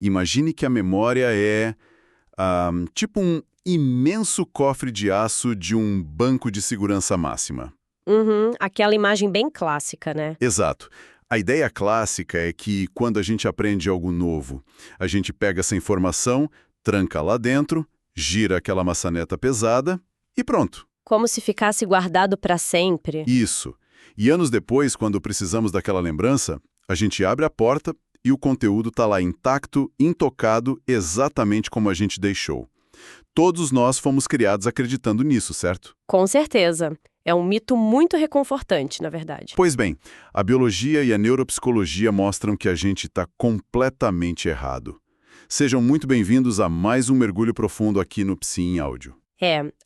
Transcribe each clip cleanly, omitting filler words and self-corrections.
Imagine que a memória é tipo um imenso cofre de aço de um banco de segurança máxima. Uhum, aquela imagem bem clássica, né? Exato. A ideia clássica é que, quando a gente aprende algo novo, a gente pega essa informação, tranca lá dentro, gira aquela maçaneta pesada e pronto. Como se ficasse guardado para sempre. Isso. E anos depois, quando precisamos daquela lembrança, a gente abre a porta e o conteúdo está lá intacto, intocado, exatamente como a gente deixou. Todos nós fomos criados acreditando nisso, certo? Com certeza. É um mito muito reconfortante, na verdade. Pois bem, a biologia e a neuropsicologia mostram que a gente está completamente errado. Sejam muito bem-vindos a mais um mergulho profundo aqui no Psi em Áudio.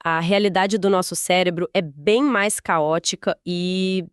A realidade do nosso cérebro é bem mais caótica e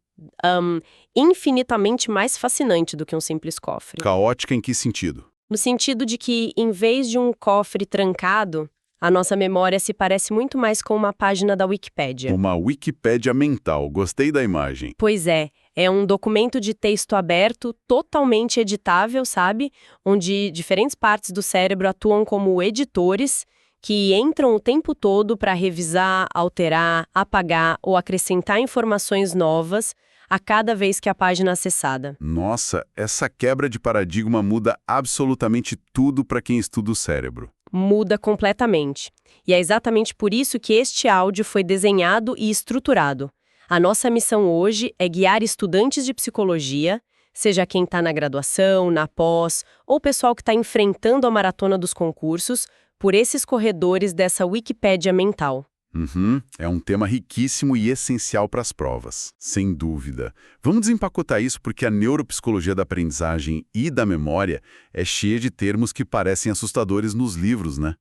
infinitamente mais fascinante do que um simples cofre. Caótica em que sentido? No sentido de que, em vez de um cofre trancado, a nossa memória se parece muito mais com uma página da Wikipédia. Uma Wikipédia mental, gostei da imagem. Pois é um documento de texto aberto, totalmente editável, sabe? Onde diferentes partes do cérebro atuam como editores que entram o tempo todo para revisar, alterar, apagar ou acrescentar informações novas a cada vez que a página é acessada. Nossa, essa quebra de paradigma muda absolutamente tudo para quem estuda o cérebro. Muda completamente. E é exatamente por isso que este áudio foi desenhado e estruturado. A nossa missão hoje é guiar estudantes de psicologia, seja quem está na graduação, na pós, ou o pessoal que está enfrentando a maratona dos concursos, por esses corredores dessa Wikipédia mental. É um tema riquíssimo e essencial para as provas, sem dúvida. Vamos desempacotar isso porque a neuropsicologia da aprendizagem e da memória é cheia de termos que parecem assustadores nos livros, né?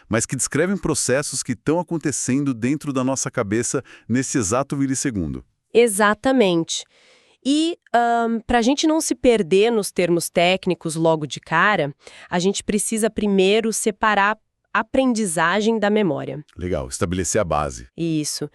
Mas que descrevem processos que estão acontecendo dentro da nossa cabeça nesse exato milissegundo. Exatamente. E, para a gente não se perder nos termos técnicos logo de cara, a gente precisa primeiro separar a aprendizagem da memória. Legal, estabelecer a base. Isso.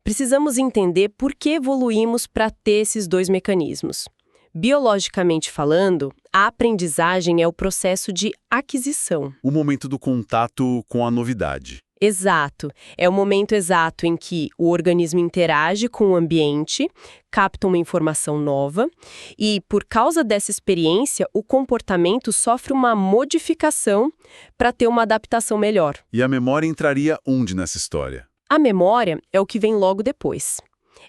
Precisamos entender por que evoluímos para ter esses dois mecanismos. Biologicamente falando, a aprendizagem é o processo de aquisição. O momento do contato com a novidade. Exato. É o momento exato em que o organismo interage com o ambiente, capta uma informação nova e, por causa dessa experiência, o comportamento sofre uma modificação para ter uma adaptação melhor. E a memória entraria onde nessa história? A memória é o que vem logo depois.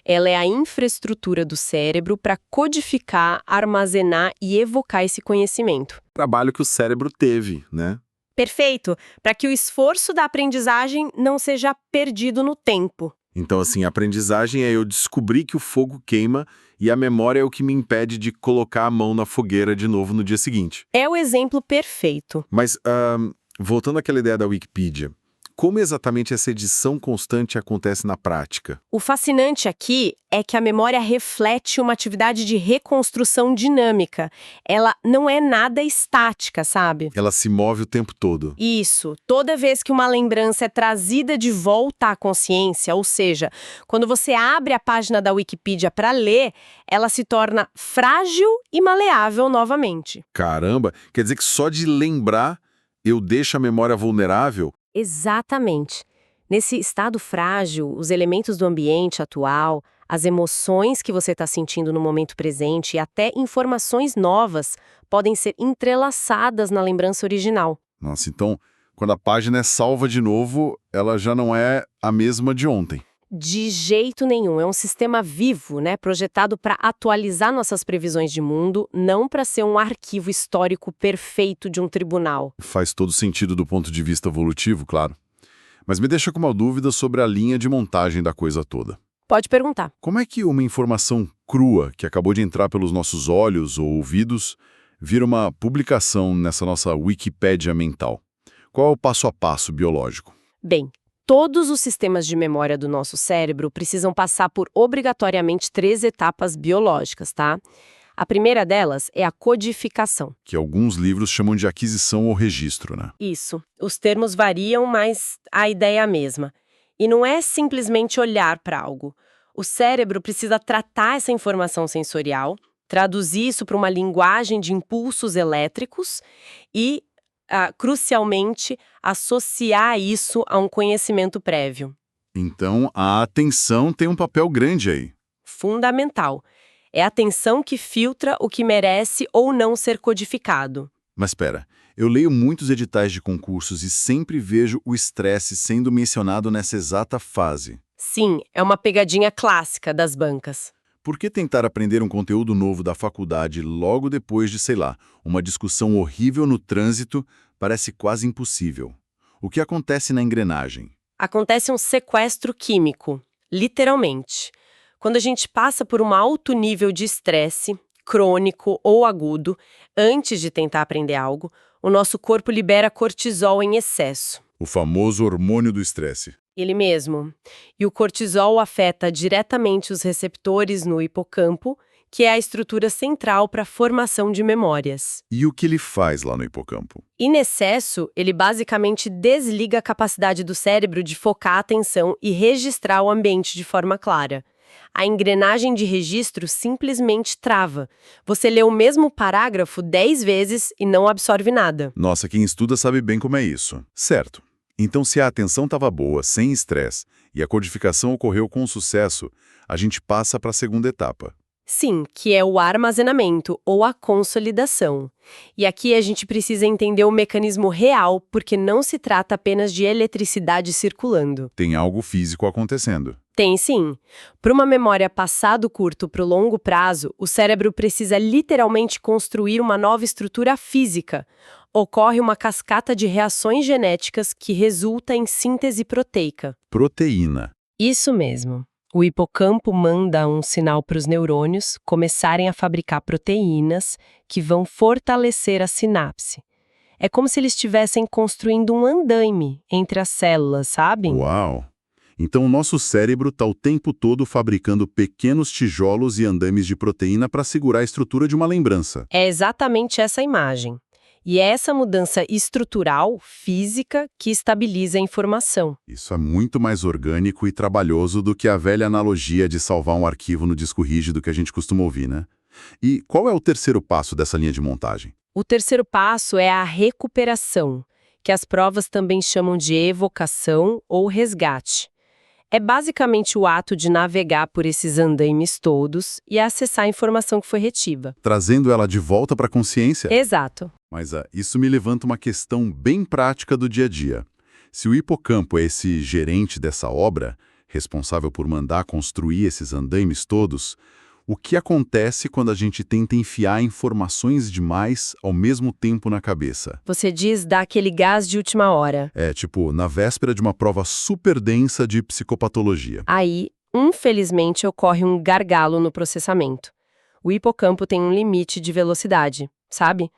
Ela é a infraestrutura do cérebro para codificar, armazenar e evocar esse conhecimento. Trabalho que o cérebro teve, né? Perfeito, para que o esforço da aprendizagem não seja perdido no tempo. Então, assim, a aprendizagem é eu descobrir que o fogo queima e a memória é o que me impede de colocar a mão na fogueira de novo no dia seguinte. É o exemplo perfeito. Mas, voltando àquela ideia da Wikipedia, como exatamente essa edição constante acontece na prática? O fascinante aqui é que a memória reflete uma atividade de reconstrução dinâmica. Ela não é nada estática, sabe? Ela se move o tempo todo. Isso. Toda vez que uma lembrança é trazida de volta à consciência, ou seja, quando você abre a página da Wikipedia para ler, ela se torna frágil e maleável novamente. Caramba, quer dizer que só de lembrar eu deixo a memória vulnerável? Exatamente. Nesse estado frágil, os elementos do ambiente atual, as emoções que você está sentindo no momento presente e até informações novas podem ser entrelaçadas na lembrança original. Nossa, então, quando a página é salva de novo, ela já não é a mesma de ontem. De jeito nenhum. É um sistema vivo, né, projetado para atualizar nossas previsões de mundo, não para ser um arquivo histórico perfeito de um tribunal. Faz todo sentido do ponto de vista evolutivo, claro. Mas me deixa com uma dúvida sobre a linha de montagem da coisa toda. Pode perguntar. Como é que uma informação crua, que acabou de entrar pelos nossos olhos ou ouvidos, vira uma publicação nessa nossa Wikipédia mental? Qual é o passo a passo biológico? Bem, todos os sistemas de memória do nosso cérebro precisam passar por obrigatoriamente 3 etapas biológicas, tá? A primeira delas é a codificação. Que alguns livros chamam de aquisição ou registro, né? Isso. Os termos variam, mas a ideia é a mesma. E não é simplesmente olhar para algo. O cérebro precisa tratar essa informação sensorial, traduzir isso para uma linguagem de impulsos elétricos e crucialmente, associar isso a um conhecimento prévio. Então, a atenção tem um papel grande aí. Fundamental. É a atenção que filtra o que merece ou não ser codificado. Mas espera, eu leio muitos editais de concursos e sempre vejo o estresse sendo mencionado nessa exata fase. Sim, é uma pegadinha clássica das bancas. Por que tentar aprender um conteúdo novo da faculdade logo depois de, sei lá, uma discussão horrível no trânsito parece quase impossível? O que acontece na engrenagem? Acontece um sequestro químico, literalmente. Quando a gente passa por um alto nível de estresse, crônico ou agudo, antes de tentar aprender algo, o nosso corpo libera cortisol em excesso. O famoso hormônio do estresse. Ele mesmo. E o cortisol afeta diretamente os receptores no hipocampo, que é a estrutura central para a formação de memórias. E o que ele faz lá no hipocampo? Em excesso, ele basicamente desliga a capacidade do cérebro de focar a atenção e registrar o ambiente de forma clara. A engrenagem de registro simplesmente trava. Você lê o mesmo parágrafo 10 vezes e não absorve nada. Nossa, quem estuda sabe bem como é isso. Certo. Então, se a atenção estava boa, sem estresse, e a codificação ocorreu com sucesso, a gente passa para a segunda etapa. Sim, que é o armazenamento ou a consolidação. E aqui a gente precisa entender o mecanismo real, porque não se trata apenas de eletricidade circulando. Tem algo físico acontecendo. Tem sim. Para uma memória passado curto para o longo prazo, o cérebro precisa literalmente construir uma nova estrutura física. Ocorre uma cascata de reações genéticas que resulta em síntese proteica. Proteína. Isso mesmo. O hipocampo manda um sinal para os neurônios começarem a fabricar proteínas que vão fortalecer a sinapse. É como se eles estivessem construindo um andaime entre as células, sabe? Uau! Então o nosso cérebro está o tempo todo fabricando pequenos tijolos e andames de proteína para segurar a estrutura de uma lembrança. É exatamente essa imagem. E é essa mudança estrutural, física, que estabiliza a informação. Isso é muito mais orgânico e trabalhoso do que a velha analogia de salvar um arquivo no disco rígido que a gente costuma ouvir, né? E qual é o terceiro passo dessa linha de montagem? O terceiro passo é a recuperação, que as provas também chamam de evocação ou resgate. É basicamente o ato de navegar por esses andaimes todos e acessar a informação que foi retiva. Trazendo ela de volta para a consciência? Exato. Mas isso me levanta uma questão bem prática do dia a dia. Se o hipocampo é esse gerente dessa obra, responsável por mandar construir esses andaimes todos, o que acontece quando a gente tenta enfiar informações demais ao mesmo tempo na cabeça? Você diz dar aquele gás de última hora. É, tipo, na véspera de uma prova super densa de psicopatologia. Aí, infelizmente, ocorre um gargalo no processamento. O hipocampo tem um limite de velocidade, sabe?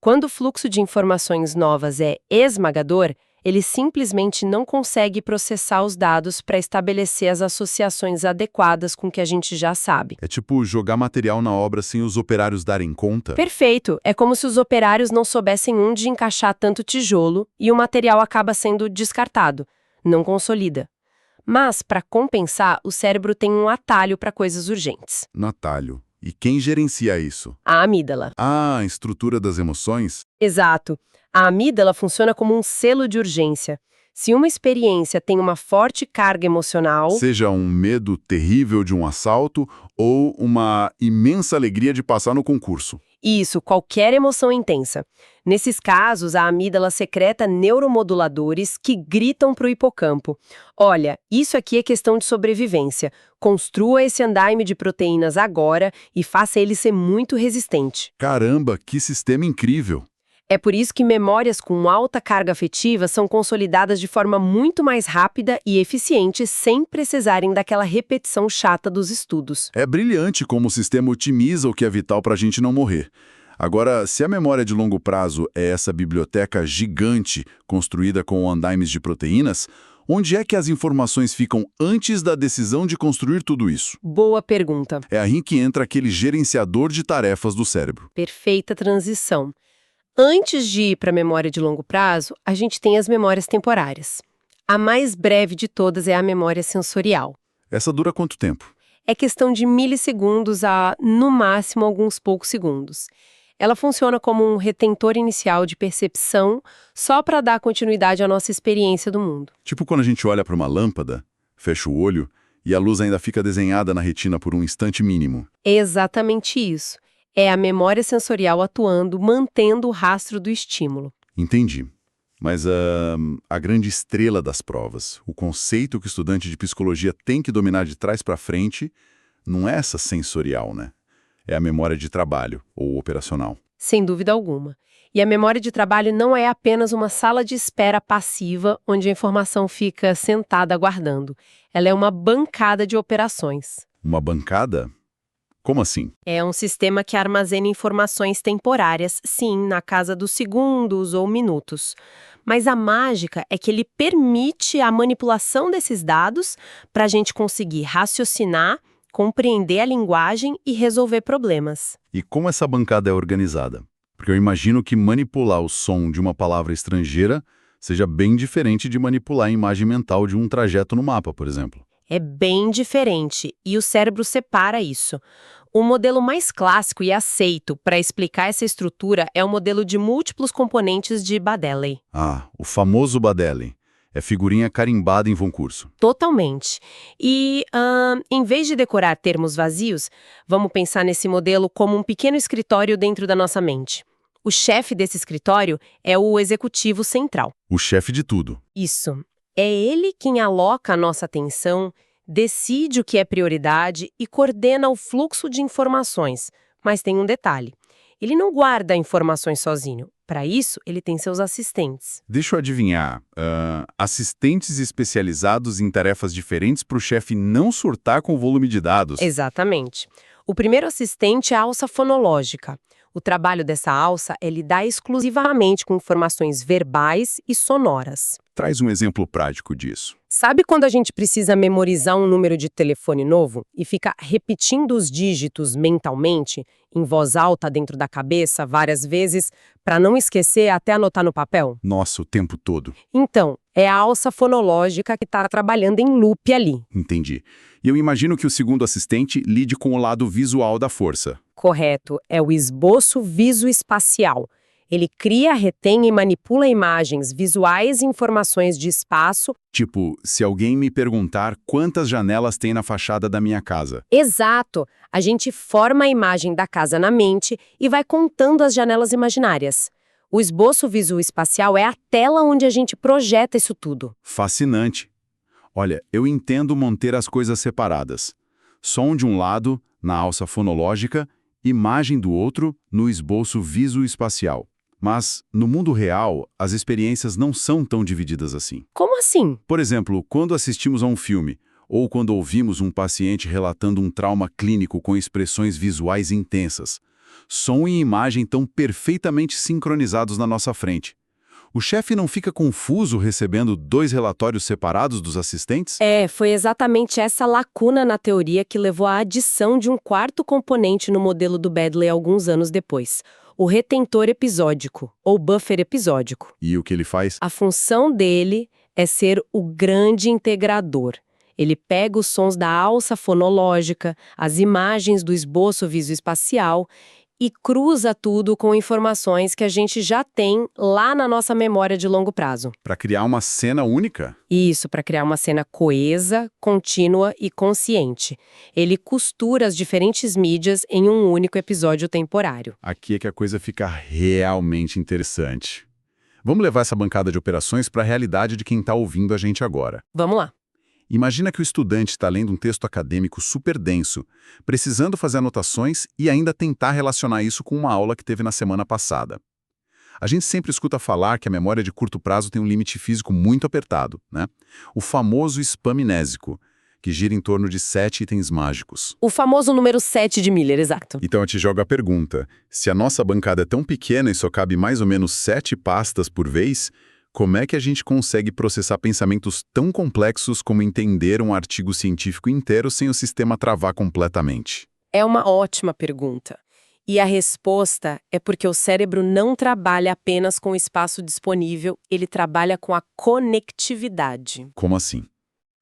Quando o fluxo de informações novas é esmagador, ele simplesmente não consegue processar os dados para estabelecer as associações adequadas com o que a gente já sabe. É tipo jogar material na obra sem os operários darem conta? Perfeito! É como se os operários não soubessem onde encaixar tanto tijolo e o material acaba sendo descartado, não consolida. Mas, para compensar, o cérebro tem um atalho para coisas urgentes. No atalho. E quem gerencia isso? A amígdala. Ah, a estrutura das emoções? Exato. A amígdala funciona como um selo de urgência. Se uma experiência tem uma forte carga emocional... Seja um medo terrível de um assalto ou uma imensa alegria de passar no concurso. Isso, qualquer emoção intensa. Nesses casos, a amígdala secreta neuromoduladores que gritam para o hipocampo. Olha, isso aqui é questão de sobrevivência. Construa esse andaime de proteínas agora e faça ele ser muito resistente. Caramba, que sistema incrível! É por isso que memórias com alta carga afetiva são consolidadas de forma muito mais rápida e eficiente sem precisarem daquela repetição chata dos estudos. É brilhante como o sistema otimiza o que é vital para a gente não morrer. Agora, se a memória de longo prazo é essa biblioteca gigante construída com andaimes de proteínas, onde é que as informações ficam antes da decisão de construir tudo isso? Boa pergunta. É aí que entra aquele gerenciador de tarefas do cérebro. Perfeita transição. Antes de ir para a memória de longo prazo, a gente tem as memórias temporárias. A mais breve de todas é a memória sensorial. Essa dura quanto tempo? É questão de milissegundos a, no máximo, alguns poucos segundos. Ela funciona como um retentor inicial de percepção só para dar continuidade à nossa experiência do mundo. Tipo quando a gente olha para uma lâmpada, fecha o olho e a luz ainda fica desenhada na retina por um instante mínimo. É exatamente isso. É a memória sensorial atuando, mantendo o rastro do estímulo. Entendi. Mas a grande estrela das provas, o conceito que o estudante de psicologia tem que dominar de trás para frente, não é essa sensorial, né? É a memória de trabalho, ou operacional. Sem dúvida alguma. E a memória de trabalho não é apenas uma sala de espera passiva onde a informação fica sentada aguardando. Ela é uma bancada de operações. Uma bancada? Como assim? É um sistema que armazena informações temporárias, sim, na casa dos segundos ou minutos. Mas a mágica é que ele permite a manipulação desses dados para a gente conseguir raciocinar, compreender a linguagem e resolver problemas. E como essa bancada é organizada? Porque eu imagino que manipular o som de uma palavra estrangeira seja bem diferente de manipular a imagem mental de um trajeto no mapa, por exemplo. É bem diferente e o cérebro separa isso. O modelo mais clássico e aceito para explicar essa estrutura é o modelo de múltiplos componentes de Baddeley. Ah, o famoso Baddeley. É figurinha carimbada em concurso. Totalmente. E, em vez de decorar termos vazios, vamos pensar nesse modelo como um pequeno escritório dentro da nossa mente. O chefe desse escritório é o executivo central. O chefe de tudo. Isso. É ele quem aloca a nossa atenção, decide o que é prioridade e coordena o fluxo de informações. Mas tem um detalhe. Ele não guarda informações sozinho. Para isso, ele tem seus assistentes. Deixa eu adivinhar. Assistentes especializados em tarefas diferentes para o chefe não surtar com o volume de dados. Exatamente. O primeiro assistente é a alça fonológica. O trabalho dessa alça é lidar exclusivamente com informações verbais e sonoras. Traz um exemplo prático disso. Sabe quando a gente precisa memorizar um número de telefone novo e fica repetindo os dígitos mentalmente, em voz alta dentro da cabeça, várias vezes, para não esquecer até anotar no papel? Nossa, o tempo todo. Então, é a alça fonológica que está trabalhando em loop ali. Entendi. E eu imagino que o segundo assistente lide com o lado visual da força. Correto, é o esboço visoespacial. Ele cria, retém e manipula imagens visuais e informações de espaço. Tipo, se alguém me perguntar quantas janelas tem na fachada da minha casa. Exato! A gente forma a imagem da casa na mente e vai contando as janelas imaginárias. O esboço visoespacial é a tela onde a gente projeta isso tudo. Fascinante. Olha, eu entendo manter as coisas separadas. Som de um lado, na alça fonológica, imagem do outro, no esboço visoespacial. Mas, no mundo real, as experiências não são tão divididas assim. Como assim? Por exemplo, quando assistimos a um filme, ou quando ouvimos um paciente relatando um trauma clínico com expressões visuais intensas, som e imagem estão perfeitamente sincronizados na nossa frente. O chefe não fica confuso recebendo dois relatórios separados dos assistentes? Foi exatamente essa lacuna na teoria que levou à adição de um quarto componente no modelo do Baddeley alguns anos depois. O retentor episódico, ou buffer episódico. E o que ele faz? A função dele é ser o grande integrador. Ele pega os sons da alça fonológica, as imagens do esboço visoespacial e cruza tudo com informações que a gente já tem lá na nossa memória de longo prazo. Para criar uma cena única? Isso, para criar uma cena coesa, contínua e consciente. Ele costura as diferentes mídias em um único episódio temporário. Aqui é que a coisa fica realmente interessante. Vamos levar essa bancada de operações para a realidade de quem está ouvindo a gente agora. Vamos lá. Imagina que o estudante está lendo um texto acadêmico super denso, precisando fazer anotações e ainda tentar relacionar isso com uma aula que teve na semana passada. A gente sempre escuta falar que a memória de curto prazo tem um limite físico muito apertado, né? O famoso spamnésico, que gira em torno de 7 itens mágicos. O famoso número 7 de Miller, exato. Então eu te jogo a pergunta, se a nossa bancada é tão pequena e só cabe mais ou menos 7 pastas por vez, como é que a gente consegue processar pensamentos tão complexos como entender um artigo científico inteiro sem o sistema travar completamente? É uma ótima pergunta. E a resposta é porque o cérebro não trabalha apenas com o espaço disponível, ele trabalha com a conectividade. Como assim?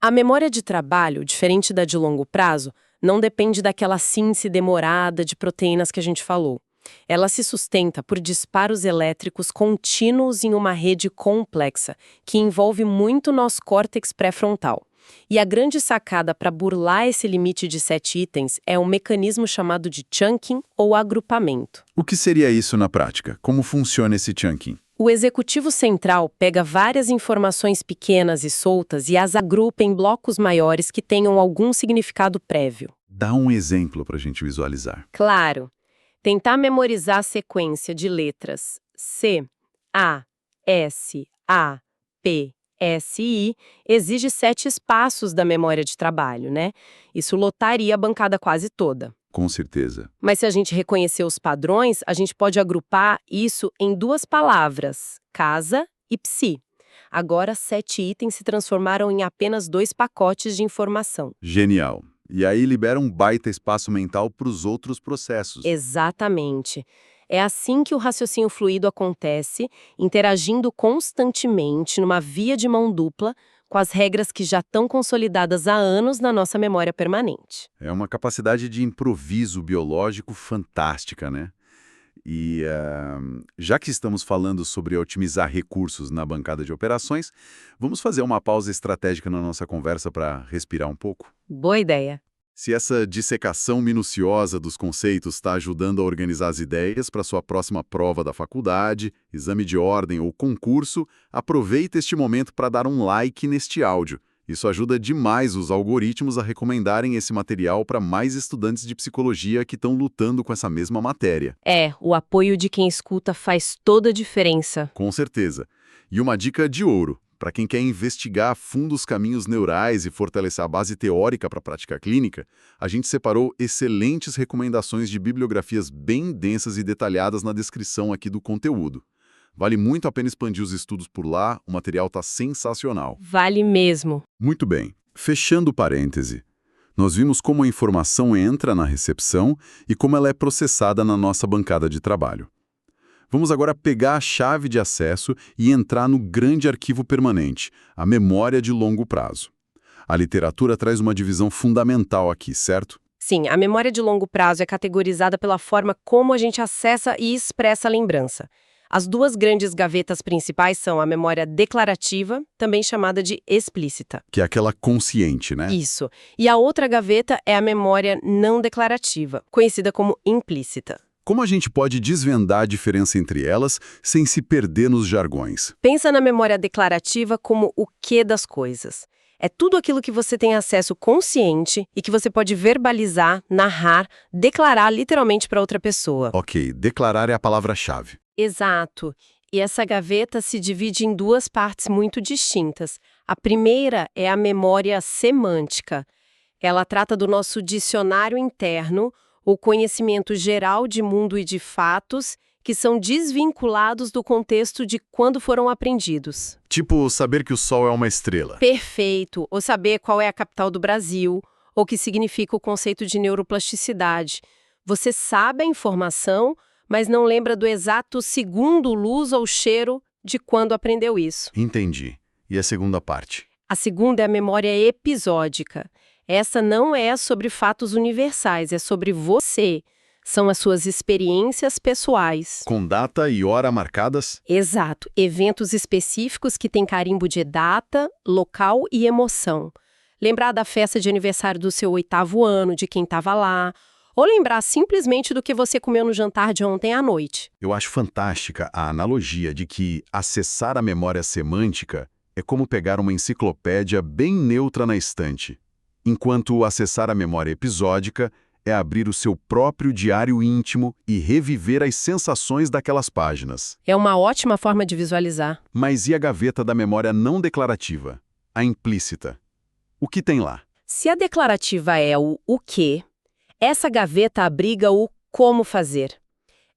A memória de trabalho, diferente da de longo prazo, não depende daquela síntese demorada de proteínas que a gente falou. Ela se sustenta por disparos elétricos contínuos em uma rede complexa, que envolve muito nosso córtex pré-frontal. E a grande sacada para burlar esse limite de 7 itens é um mecanismo chamado de chunking ou agrupamento. O que seria isso na prática? Como funciona esse chunking? O executivo central pega várias informações pequenas e soltas e as agrupa em blocos maiores que tenham algum significado prévio. Dá um exemplo para a gente visualizar. Claro, tentar memorizar a sequência de letras C, A, S, A, P, S e I exige 7 espaços da memória de trabalho, né? Isso lotaria a bancada quase toda. Com certeza. Mas se a gente reconhecer os padrões, a gente pode agrupar isso em 2 palavras, casa e psi. Agora, 7 itens se transformaram em apenas 2 pacotes de informação. Genial. E aí libera um baita espaço mental para os outros processos. Exatamente. É assim que o raciocínio fluido acontece, interagindo constantemente numa via de mão dupla com as regras que já estão consolidadas há anos na nossa memória permanente. É uma capacidade de improviso biológico fantástica, né? E já que estamos falando sobre otimizar recursos na bancada de operações, vamos fazer uma pausa estratégica na nossa conversa para respirar um pouco? Boa ideia. Se essa dissecação minuciosa dos conceitos está ajudando a organizar as ideias para sua próxima prova da faculdade, exame de ordem ou concurso, aproveita este momento para dar um like neste áudio. Isso ajuda demais os algoritmos a recomendarem esse material para mais estudantes de psicologia que estão lutando com essa mesma matéria. O apoio de quem escuta faz toda a diferença. Com certeza. E uma dica de ouro. Para quem quer investigar a fundo os caminhos neurais e fortalecer a base teórica para a prática clínica, a gente separou excelentes recomendações de bibliografias bem densas e detalhadas na descrição aqui do conteúdo. Vale muito a pena expandir os estudos por lá, o material está sensacional. Vale mesmo. Muito bem. Fechando parêntese, nós vimos como a informação entra na recepção e como ela é processada na nossa bancada de trabalho. Vamos agora pegar a chave de acesso e entrar no grande arquivo permanente, a memória de longo prazo. A literatura traz uma divisão fundamental aqui, certo? Sim, a memória de longo prazo é categorizada pela forma como a gente acessa e expressa a lembrança. As 2 grandes gavetas principais são a memória declarativa, também chamada de explícita. Que é aquela consciente, né? Isso. E a outra gaveta é a memória não declarativa, conhecida como implícita. Como a gente pode desvendar a diferença entre elas sem se perder nos jargões? Pensa na memória declarativa como o quê das coisas. É tudo aquilo que você tem acesso consciente e que você pode verbalizar, narrar, declarar literalmente para outra pessoa. Ok, declarar é a palavra-chave. Exato. E essa gaveta se divide em 2 partes muito distintas. A primeira é a memória semântica. Ela trata do nosso dicionário interno, o conhecimento geral de mundo e de fatos que são desvinculados do contexto de quando foram aprendidos. Tipo, saber que o Sol é uma estrela. Perfeito. Ou saber qual é a capital do Brasil, ou o que significa o conceito de neuroplasticidade. Você sabe a informação, mas não lembra do exato segundo, luz ou cheiro de quando aprendeu isso. Entendi. E a segunda parte? A segunda é a memória episódica. Essa não é sobre fatos universais, é sobre você. São as suas experiências pessoais. Com data e hora marcadas? Exato. Eventos específicos que têm carimbo de data, local e emoção. Lembrar da festa de aniversário do seu 8º ano, de quem estava lá. Ou lembrar simplesmente do que você comeu no jantar de ontem à noite. Eu acho fantástica a analogia de que acessar a memória semântica é como pegar uma enciclopédia bem neutra na estante, enquanto acessar a memória episódica é abrir o seu próprio diário íntimo e reviver as sensações daquelas páginas. É uma ótima forma de visualizar. Mas e a gaveta da memória não declarativa, a implícita? O que tem lá? Se a declarativa é o quê, essa gaveta abriga o como fazer.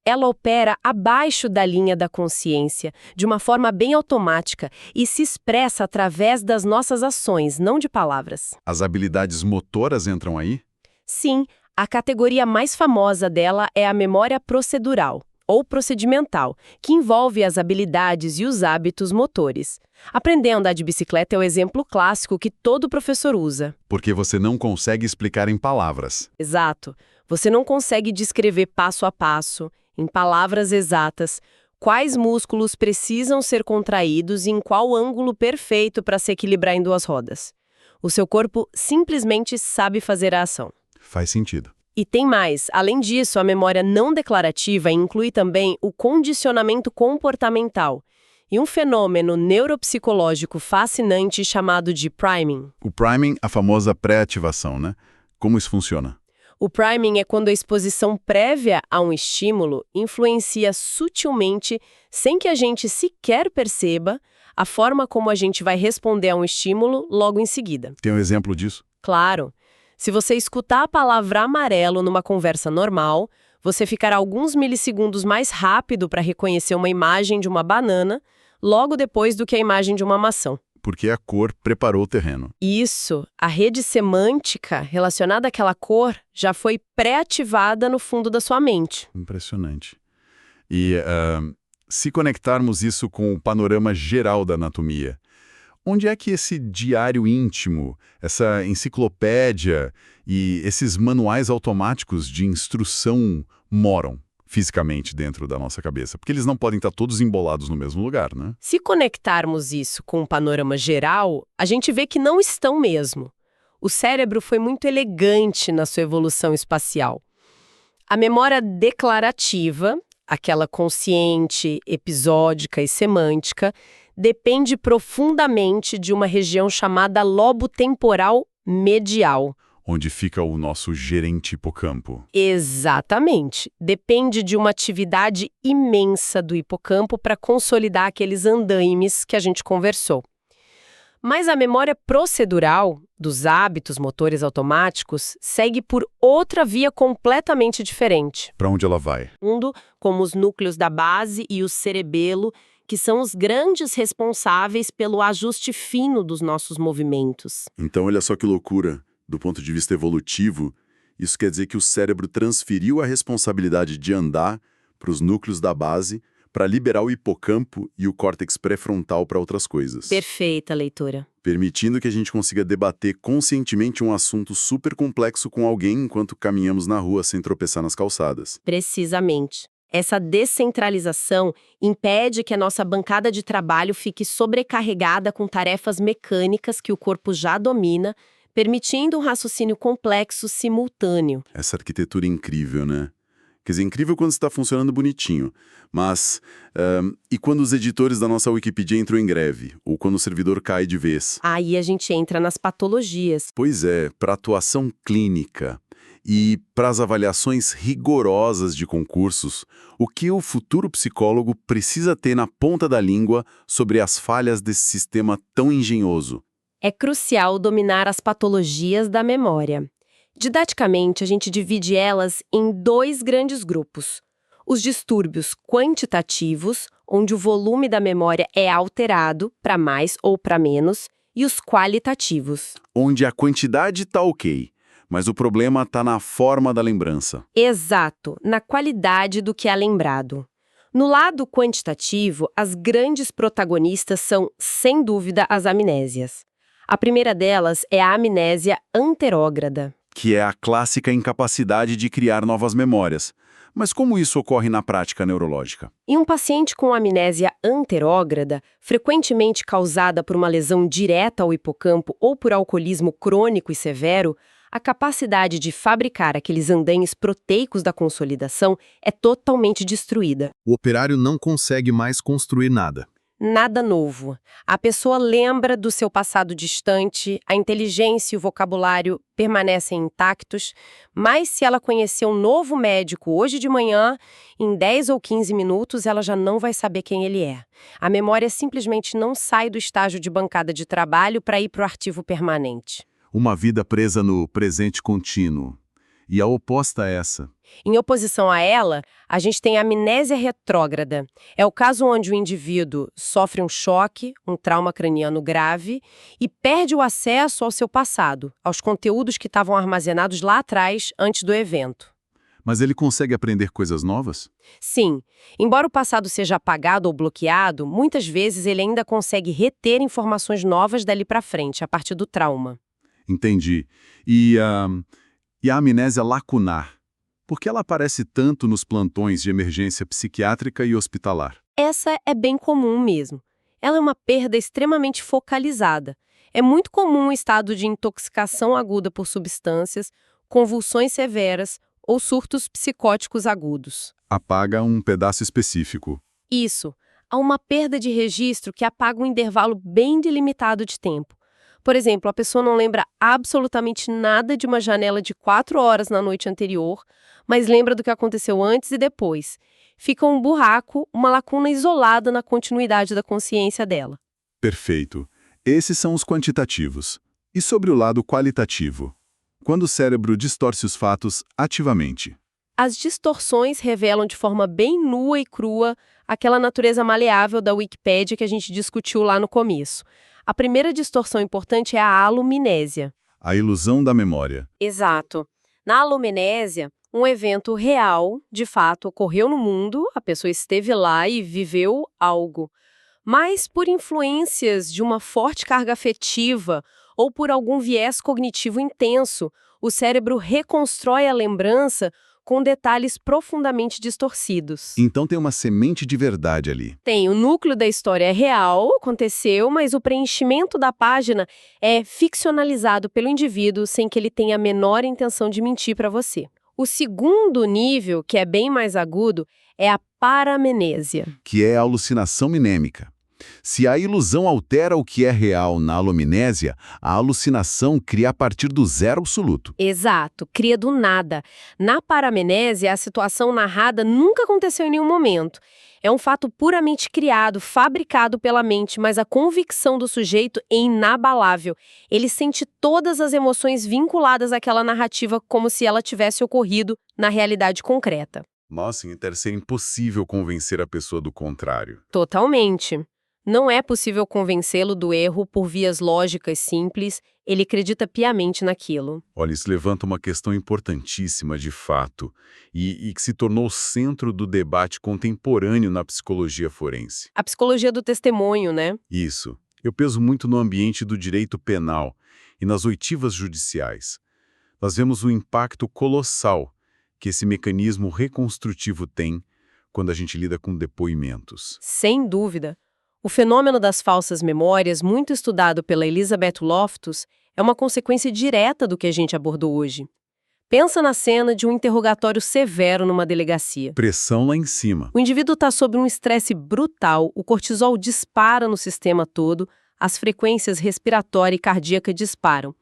Ela opera abaixo da linha da consciência, de uma forma bem automática, e se expressa através das nossas ações, não de palavras. As habilidades motoras entram aí? Sim, a categoria mais famosa dela é a memória procedural, ou procedimental, que envolve as habilidades e os hábitos motores. Aprender a andar de bicicleta é o exemplo clássico que todo professor usa. Porque você não consegue explicar em palavras. Exato. Você não consegue descrever passo a passo, Em palavras exatas, quais músculos precisam ser contraídos e em qual ângulo perfeito para se equilibrar em duas rodas. O seu corpo simplesmente sabe fazer a ação. Faz sentido. E tem mais. Além disso, a memória não declarativa inclui também o condicionamento comportamental e um fenômeno neuropsicológico fascinante chamado de priming. O priming, a famosa pré-ativação, né? Como isso funciona? O priming é quando a exposição prévia a um estímulo influencia sutilmente, sem que a gente sequer perceba, a forma como a gente vai responder a um estímulo logo em seguida. Tem um exemplo disso? Claro. Se você escutar a palavra amarelo numa conversa normal, você ficará alguns milissegundos mais rápido para reconhecer uma imagem de uma banana, logo depois do que a imagem de uma maçã. Porque a cor preparou o terreno. Isso, a rede semântica relacionada àquela cor já foi pré-ativada no fundo da sua mente. Impressionante. E se conectarmos isso com o panorama geral da anatomia, onde é que esse diário íntimo, essa enciclopédia e esses manuais automáticos de instrução moram fisicamente dentro da nossa cabeça? Porque eles não podem estar todos embolados no mesmo lugar, né? Se conectarmos isso com o panorama geral, a gente vê que não estão mesmo. O cérebro foi muito elegante na sua evolução espacial. A memória declarativa, aquela consciente, episódica e semântica, depende profundamente de uma região chamada lobo temporal medial. Onde fica o nosso gerente hipocampo. Exatamente. Depende de uma atividade imensa do hipocampo para consolidar aqueles andaimes que a gente conversou. Mas a memória procedural, dos hábitos motores automáticos, segue por outra via completamente diferente. Para onde ela vai? Como os núcleos da base e o cerebelo, que são os grandes responsáveis pelo ajuste fino dos nossos movimentos. Então, olha só que loucura. Do ponto de vista evolutivo, isso quer dizer que o cérebro transferiu a responsabilidade de andar para os núcleos da base para liberar o hipocampo e o córtex pré-frontal para outras coisas. Perfeita leitura. Permitindo que a gente consiga debater conscientemente um assunto super complexo com alguém enquanto caminhamos na rua sem tropeçar nas calçadas. Precisamente. Essa descentralização impede que a nossa bancada de trabalho fique sobrecarregada com tarefas mecânicas que o corpo já domina, permitindo um raciocínio complexo simultâneo. Essa arquitetura é incrível, né? Quer dizer, incrível quando está funcionando bonitinho, mas e quando os editores da nossa Wikipedia entram em greve? Ou quando o servidor cai de vez? Aí a gente entra nas patologias. Pois é, para atuação clínica e para as avaliações rigorosas de concursos, o que o futuro psicólogo precisa ter na ponta da língua sobre as falhas desse sistema tão engenhoso? É crucial dominar as patologias da memória. Didaticamente, a gente divide elas em dois grandes grupos. Os distúrbios quantitativos, onde o volume da memória é alterado para mais ou para menos, e os qualitativos. Onde a quantidade está ok, mas o problema está na forma da lembrança. Exato, na qualidade do que é lembrado. No lado quantitativo, as grandes protagonistas são, sem dúvida, as amnésias. A primeira delas é a amnésia anterógrada. Que é a clássica incapacidade de criar novas memórias. Mas como isso ocorre na prática neurológica? Em um paciente com amnésia anterógrada, frequentemente causada por uma lesão direta ao hipocampo ou por alcoolismo crônico e severo, a capacidade de fabricar aqueles andaimes proteicos da consolidação é totalmente destruída. O operário não consegue mais construir nada. Nada novo. A pessoa lembra do seu passado distante, a inteligência e o vocabulário permanecem intactos, mas se ela conhecer um novo médico hoje de manhã, em 10 ou 15 minutos ela já não vai saber quem ele é. A memória simplesmente não sai do estágio de bancada de trabalho para ir para o arquivo permanente. Uma vida presa no presente contínuo. E a oposta é essa. Em oposição a ela, a gente tem a amnésia retrógrada. É o caso onde o indivíduo sofre um choque, um trauma craniano grave e perde o acesso ao seu passado, aos conteúdos que estavam armazenados lá atrás, antes do evento. Mas ele consegue aprender coisas novas? Sim. Embora o passado seja apagado ou bloqueado, muitas vezes ele ainda consegue reter informações novas dali para frente, a partir do trauma. Entendi. E a amnésia lacunar? Por que ela aparece tanto nos plantões de emergência psiquiátrica e hospitalar? Essa é bem comum mesmo. Ela é uma perda extremamente focalizada. É muito comum o estado de intoxicação aguda por substâncias, convulsões severas ou surtos psicóticos agudos. Apaga um pedaço específico. Isso, há uma perda de registro que apaga um intervalo bem delimitado de tempo. Por exemplo, a pessoa não lembra absolutamente nada de uma janela de 4 horas na noite anterior, mas lembra do que aconteceu antes e depois. Fica um buraco, uma lacuna isolada na continuidade da consciência dela. Perfeito. Esses são os quantitativos. E sobre o lado qualitativo? Quando o cérebro distorce os fatos ativamente. As distorções revelam de forma bem nua e crua aquela natureza maleável da Wikipédia que a gente discutiu lá no começo. A primeira distorção importante é a alumnésia. A ilusão da memória. Exato. Na alumnésia, um evento real, de fato, ocorreu no mundo, a pessoa esteve lá e viveu algo. Mas por influências de uma forte carga afetiva ou por algum viés cognitivo intenso, o cérebro reconstrói a lembrança com detalhes profundamente distorcidos. Então tem uma semente de verdade ali. Tem, o núcleo da história é real, aconteceu, mas o preenchimento da página é ficcionalizado pelo indivíduo sem que ele tenha a menor intenção de mentir para você. O segundo nível, que é bem mais agudo, é a paramnésia. Que é a alucinação minêmica. Se a ilusão altera o que é real na alumnésia, a alucinação cria a partir do zero absoluto. Exato, cria do nada. Na paramnésia, a situação narrada nunca aconteceu em nenhum momento. É um fato puramente criado, fabricado pela mente, mas a convicção do sujeito é inabalável. Ele sente todas as emoções vinculadas àquela narrativa como se ela tivesse ocorrido na realidade concreta. Nossa, deve ser impossível convencer a pessoa do contrário. Totalmente. Não é possível convencê-lo do erro por vias lógicas simples, ele acredita piamente naquilo. Olha, isso levanta uma questão importantíssima de fato e que se tornou o centro do debate contemporâneo na psicologia forense. A psicologia do testemunho, né? Isso. Eu peso muito no ambiente do direito penal e nas oitivas judiciais. Nós vemos o impacto colossal que esse mecanismo reconstrutivo tem quando a gente lida com depoimentos. Sem dúvida. O fenômeno das falsas memórias, muito estudado pela Elizabeth Loftus, é uma consequência direta do que a gente abordou hoje. Pensa na cena de um interrogatório severo numa delegacia. Pressão lá em cima. O indivíduo está sob um estresse brutal, o cortisol dispara no sistema todo, as frequências respiratória e cardíaca disparam.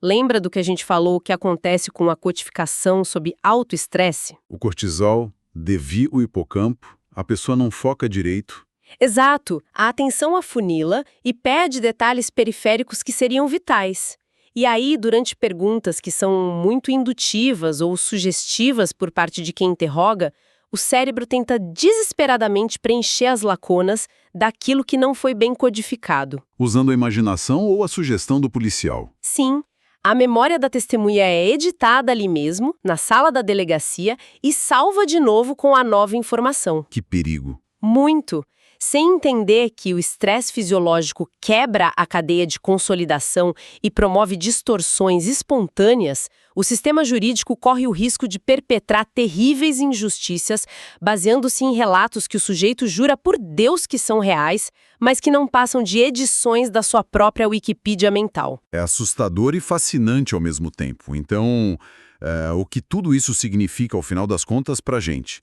Lembra do que a gente falou que acontece com a codificação sob alto estresse? O cortisol devia o hipocampo, a pessoa não foca direito. Exato, a atenção afunila e perde detalhes periféricos que seriam vitais. E aí, durante perguntas que são muito indutivas ou sugestivas por parte de quem interroga, o cérebro tenta desesperadamente preencher as lacunas daquilo que não foi bem codificado. Usando a imaginação ou a sugestão do policial. Sim, a memória da testemunha é editada ali mesmo, na sala da delegacia, e salva de novo com a nova informação. Que perigo. Muito. Sem entender que o estresse fisiológico quebra a cadeia de consolidação e promove distorções espontâneas, o sistema jurídico corre o risco de perpetrar terríveis injustiças baseando-se em relatos que o sujeito jura por Deus que são reais, mas que não passam de edições da sua própria Wikipédia mental. É assustador e fascinante ao mesmo tempo. Então, o que tudo isso significa, ao final das contas, pra gente?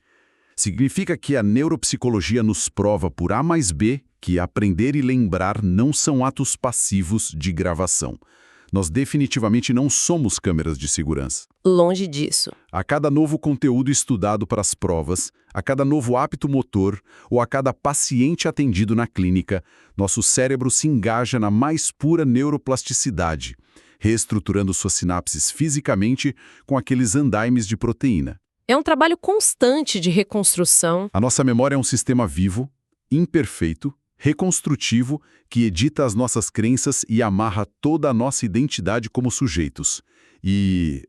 Significa que a neuropsicologia nos prova por A mais B que aprender e lembrar não são atos passivos de gravação. Nós definitivamente não somos câmeras de segurança. Longe disso. A cada novo conteúdo estudado para as provas, a cada novo hábito motor ou a cada paciente atendido na clínica, nosso cérebro se engaja na mais pura neuroplasticidade, reestruturando suas sinapses fisicamente com aqueles andaimes de proteína. É um trabalho constante de reconstrução. A nossa memória é um sistema vivo, imperfeito, reconstrutivo, que edita as nossas crenças e amarra toda a nossa identidade como sujeitos. E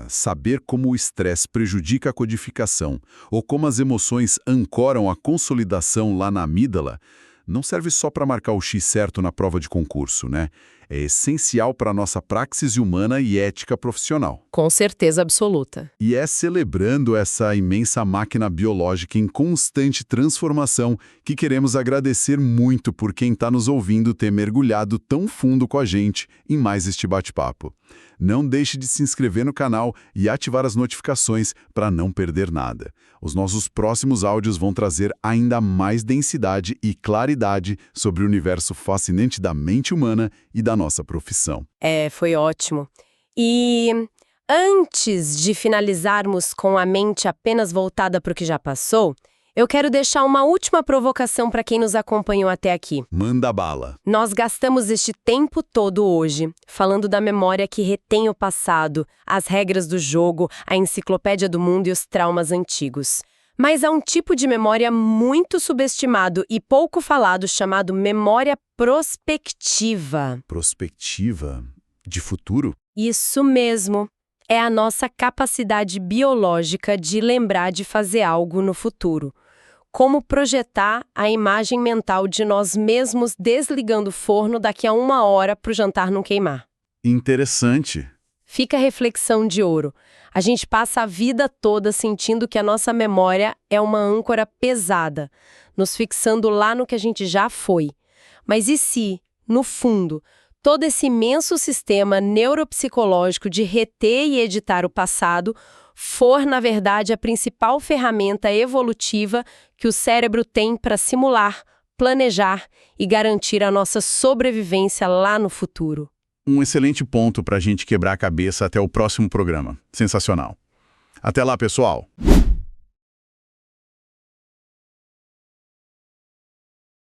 saber como o estresse prejudica a codificação ou como as emoções ancoram a consolidação lá na amígdala não serve só para marcar o X certo na prova de concurso, né? É essencial para a nossa praxis humana e ética profissional. Com certeza absoluta. E é celebrando essa imensa máquina biológica em constante transformação que queremos agradecer muito por quem está nos ouvindo ter mergulhado tão fundo com a gente em mais este bate-papo. Não deixe de se inscrever no canal e ativar as notificações para não perder nada. Os nossos próximos áudios vão trazer ainda mais densidade e claridade sobre o universo fascinante da mente humana e da nossa profissão. Foi ótimo. E antes de finalizarmos com a mente apenas voltada para o que já passou, eu quero deixar uma última provocação para quem nos acompanhou até aqui. Manda bala. Nós gastamos este tempo todo hoje falando da memória que retém o passado, as regras do jogo, a enciclopédia do mundo e os traumas antigos. Mas há um tipo de memória muito subestimado e pouco falado chamado memória prospectiva. Prospectiva? De futuro? Isso mesmo. É a nossa capacidade biológica de lembrar de fazer algo no futuro. Como projetar a imagem mental de nós mesmos desligando o forno daqui a 1 hora para o jantar não queimar. Interessante. Fica a reflexão de ouro. A gente passa a vida toda sentindo que a nossa memória é uma âncora pesada, nos fixando lá no que a gente já foi. Mas e se, no fundo, todo esse imenso sistema neuropsicológico de reter e editar o passado for, na verdade, a principal ferramenta evolutiva que o cérebro tem para simular, planejar e garantir a nossa sobrevivência lá no futuro? Um excelente ponto para a gente quebrar a cabeça até o próximo programa. Sensacional. Até lá, pessoal!